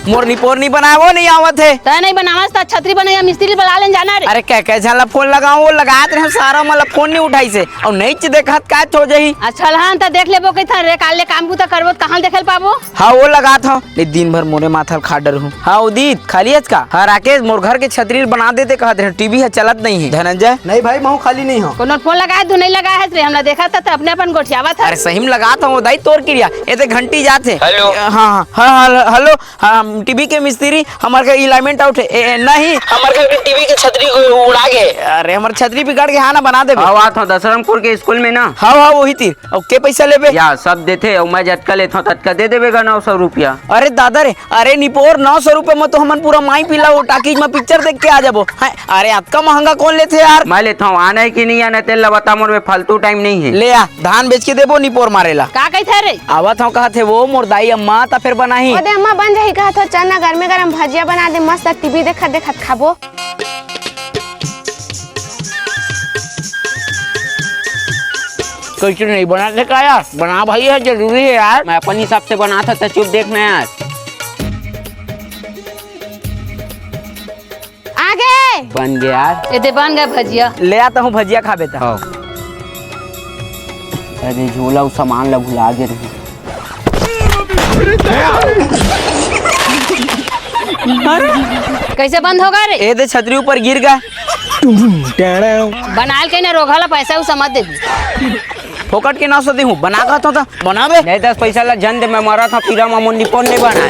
मोर निपोर नहीं बनावो नहीं आवत है। तय नहीं बनावस त छतरी बनाया मिस्त्री बुला लेन जाना रे। अरे क्या झला फोन लगाओ वो लगात रहे सारा मतलब फोन नहीं उठाई से और नहीं च देखत का हो जाही। अच्छा हां त देख लेबो कैथा रे काल ले काम को त करबो कहां देखल पाबो। हाँ वो लगात हूँ नहीं दिन भर मोरे माथा खाडर हूँ। हाँ उदित खाली है का। हाँ राकेश मोर घर के छतरी बना देते कहते हैं टीवी है चलत नहीं है। धनंजय नहीं भाई मैं खाली नहीं हूँ। कोनो फोन लगाए तू नहीं लगाए है रे हमरा देखा था अपने अपन गोठियावा था। अरे सही में लगात हूँ दाई तोर क्रिया ये तो घंटी जाते। हेलो हाँ हाँ हेलो हाँ टीवी के मिस्त्री हमारे इलाइनमेंट आउट है नहीं हमारे घर के टीवी के छतरी को उड़ा गए। अरे हमारे छतरी बिगाड़ के हाँ ना बना दे। हाँ था दशरमपुर के स्कूल में ना। हाँ हाँ वही तीर और के पैसा लेबे या सब देते और मैं झटका लेता हूँ तटका दे देगा 900 रुपया। अरे दादा रे अरे निपोर 900 रुपए में तो हमन पूरा माई पिला वो टाकीज में पिक्चर देख के आ जाबो। अरे आपका महंगा कौन लेते यार। मैं लेता हूँ आना है कि नहीं आना तेल बता मोर में फालतू टाइम नहीं है। ले आ धान बेच के देबो निपोर मारेला का कहथे रे। आवत हूँ कहा थे वो मोर दाई अम्मा ता फिर बनाही। ओदे अम्मा बन जाही कहा तो चना गरमे गरम भजिया बना दे मस्त टीवी देखत देखत खाबो। कैसे नहीं बना का यार बना भाई है जरूरी है यार। मैं अपने हिसाब से बना था तो चुप देखना यार। आगे बन गया यार। ए दे बन गया भजिया। ले आता हूँ भजिया खा बेटा। हाँ। अरे झोला उस सामान ला भुला दे रहे। कैसे बंद होगा रे। ए दे छतरी ऊपर गिर गया। बनाल के ना रोघला पैसा उ समझ दे दी। फोकट के 900 दी हूँ बना कहता था बना बे नहीं 10 पैसा ला जन दे मैं मरा था फिर मामुंडी पोन नहीं बना है।